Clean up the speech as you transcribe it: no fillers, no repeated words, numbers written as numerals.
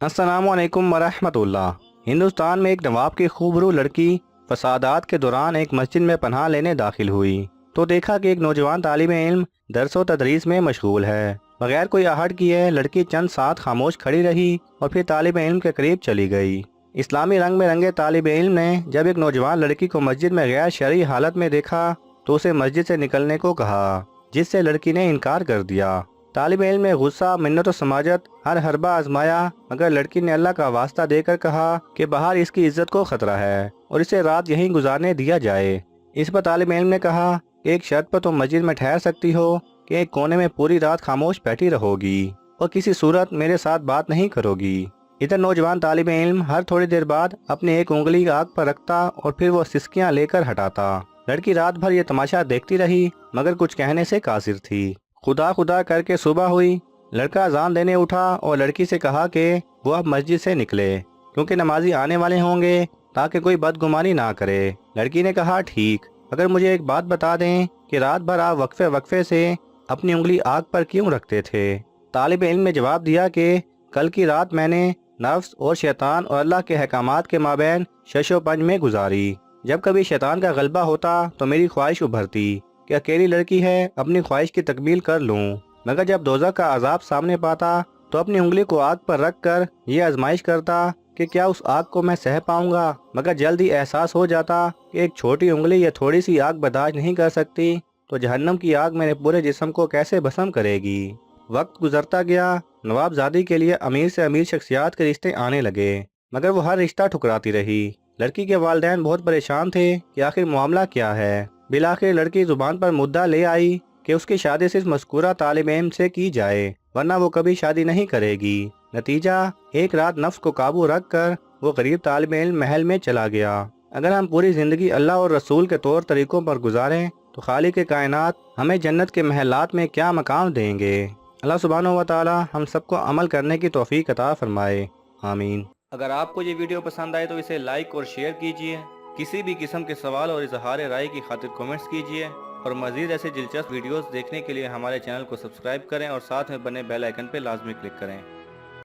अस्सलामुअलैकुम वरहमतुल्लाह। हिंदुस्तान में एक नवाब की खूबरू लड़की फसादात के दौरान एक मस्जिद में पनाह लेने दाखिल हुई तो देखा कि एक नौजवान तालिब इल्म दरस व तदरीस में मशगूल है। बगैर कोई आहट किए लड़की चंद साथ खामोश खड़ी रही और फिर तालिब इल्म के करीब चली गई। इस्लामी रंग में रंगे तालिब इल्म ने जब एक नौजवान लड़की को मस्जिद में गैर शरई हालत में देखा तो उसे मस्जिद से निकलने को कहा, जिससे लड़की ने इनकार कर दिया। तालिब इल्म ने गुस्सा, मिन्नत और समाजत हर हरबा आजमाया, मगर लड़की ने अल्लाह का वास्ता देकर कहा कि बाहर इसकी इज्जत को खतरा है और इसे रात यहीं गुजारने दिया जाए। इस पर तालिब इल्म ने कहा कि एक शर्त पर तुम मस्जिद में ठहर सकती हो कि एक कोने में पूरी रात खामोश बैठी रहोगी और किसी सूरत मेरे साथ बात नहीं करोगी। इधर नौजवान तालिब इल्म हर थोड़ी देर बाद अपनी एक उंगली आग पर रखता और फिर वो सिसकियां लेकर हटाता। लड़की रात भर ये तमाशा देखती रही मगर कुछ कहने से कासिर थी। खुदा खुदा करके सुबह हुई। लड़का अजान देने उठा और लड़की से कहा कि वो अब मस्जिद से निकले क्योंकि नमाजी आने वाले होंगे, ताकि कोई बदगुमानी ना करे। लड़की ने कहा, ठीक, अगर मुझे एक बात बता दें कि रात भर आप वक्फे वक्फे से अपनी उंगली आग पर क्यों रखते थे। तालिब इल्म ने जवाब दिया कि कल की रात मैंने नफ्स और शैतान और अल्लाह के अहकामात के माबैन शशो पंज में गुजारी। जब कभी शैतान का गलबा होता तो मेरी ख्वाहिश उभरती कि अकेली लड़की है, अपनी ख्वाहिश की तकमील कर लूं, मगर जब दोज़ख का अजाब सामने पाता तो अपनी उंगली को आग पर रख कर ये आजमाइश करता कि क्या उस आग को मैं सह पाऊंगा। मगर जल्द ही एहसास हो जाता कि एक छोटी उंगली या थोड़ी सी आग बर्दाश्त नहीं कर सकती तो जहन्नम की आग मेरे पूरे जिस्म को कैसे भस्म करेगी। वक्त गुजरता गया। नवाबजादी के लिए अमीर से अमीर शख्सियात के रिश्ते आने लगे, मगर वो हर रिश्ता ठुकराती रही। लड़की के वालिदैन बहुत परेशान थे कि आखिर मामला क्या है। बिलाखिर लड़की जुबान पर मुद्दा ले आई कि उसकी शादी सिर्फ मज़कूरा तालिब इल्म से की जाए, वरना वो कभी शादी नहीं करेगी। नतीजा, एक रात नफ्स को काबू रख कर वो गरीब तालिब इल्म महल में चला गया। अगर हम पूरी ज़िंदगी अल्लाह और रसूल के तौर तरीकों पर गुजारें तो खालिक के कायनात हमें जन्नत के महलात में क्या मकाम देंगे। अल्लाह सुब्हानहू व तआला हम सबको अमल करने की तौफीक अता फरमाए। आमीन। अगर आपको ये वीडियो पसंद आए तो इसे लाइक और शेयर कीजिए। किसी भी किस्म के सवाल और इजहार राय की खातिर कमेंट्स कीजिए और मज़ीद ऐसे दिलचस्प वीडियोस देखने के लिए हमारे चैनल को सब्सक्राइब करें और साथ में बने बेल आइकन पर लाजमी क्लिक करें।